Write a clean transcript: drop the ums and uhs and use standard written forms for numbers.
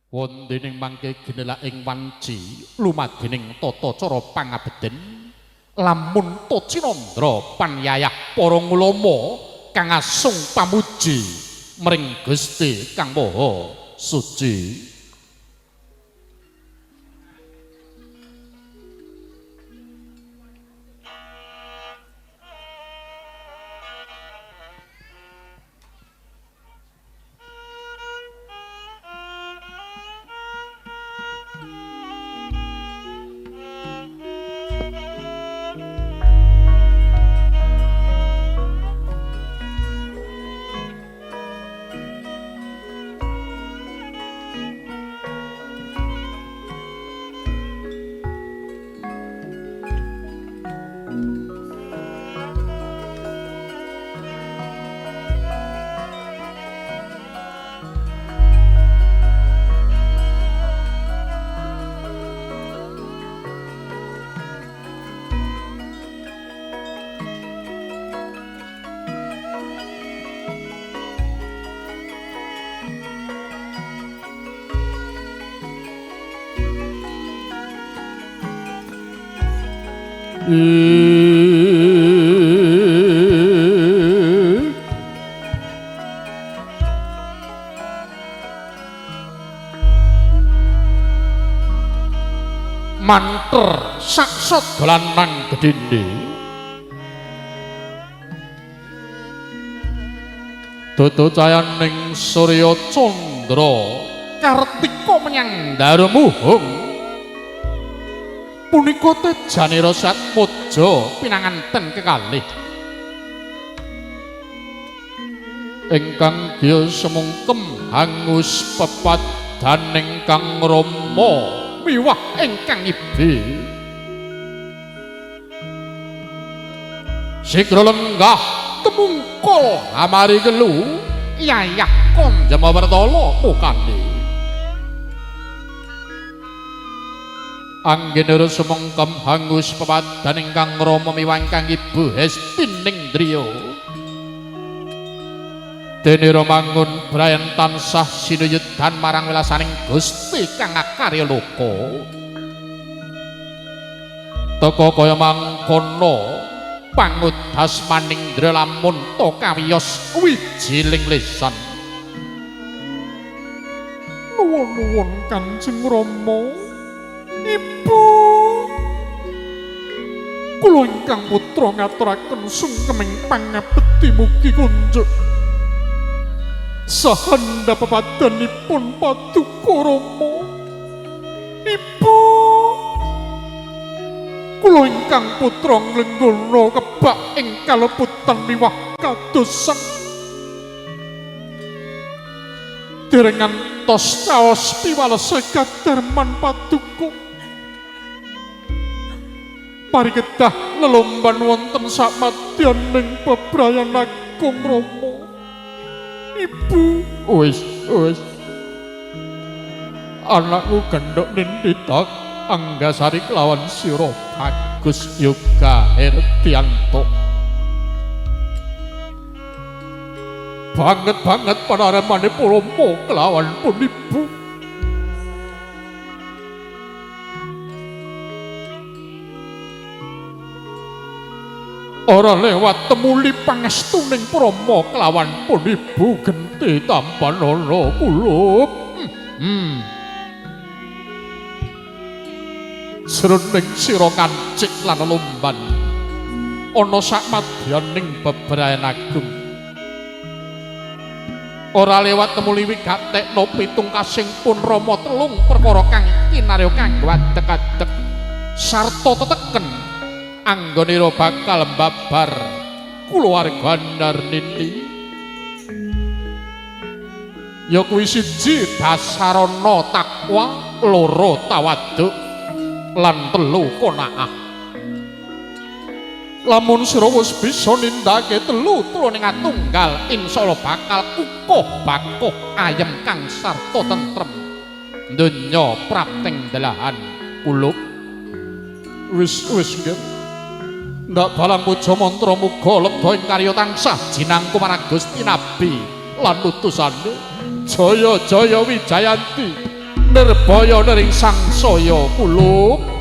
wontening mangke ginela ing wanci lumadening tata cara pangabeden lamun Tocinandra panyayah para ulama kang asung pamuji mring Gusti Kang Maha Suci. Manter saksat dolanan gedene dodo cayaning Surya Candra kartika menyang Daremuhung punika tejanira Satmoja pinanganten kekalih ingkang giya semungkem hangus pepadaning Kang Rama miwah ingkang ibe sigra lenggah temungkul amari gelu yayah Konjamawartala mukane anggenara semungkem hangus pepadaning Kang Rama miwah ingkang ibu Hestining driya dene romangun brayan tansah sinuyudan marang welasaning Gusti kang akarya loka teka kaya mangkono pangudas manindra lamun to kawiyos wijiling lisan nuwun-nuwun Kanjeng Rama Ibu kula ingkang putra ngaturaken sungkeming pangabekti mugi kunjuk sahanda pepadanipun Paduka Rama Ibu kula ingkang putra nglenggana kebak ing kaleputan miwah kadosan dereng ngantos kaos piwales kadarman Paduka parikedah lelomban wonten samadyaning bebrayan Agung Rama Ibu wis anakku gendhok ninditak Anggasari kelawan sira Bagus Yoga Herdianto banget panaremane Rama kelawan pun Ibu ora lewat temuli pangestuning Rama kelawan pun Ibu genti tampanana kula sruning sira kancik lan lomban ana sakmadyaning bebrayan agung ora lewat temuli wigatekna pitungkasing pun Rama telung perkara kang kinarya kanggo adeg-adeg sarta teteken anggonira bakal mbabar kulawarga Narnini ya kuwi siji dasarana takwa loro tawaduk lan telu qanaah lamun sira wis bisa nindakake telu-teluning tunggal insyaallah bakal kukuh bakuh ayem kang sarta tentrem donya prapting delahan kulub wis nggih ndak balang puja mantra muga lega ing karya tansah jinangku marang Gusti Nabi lan utusane jaya-jaya Wijayanti Nirbaya nering sangsaya kulub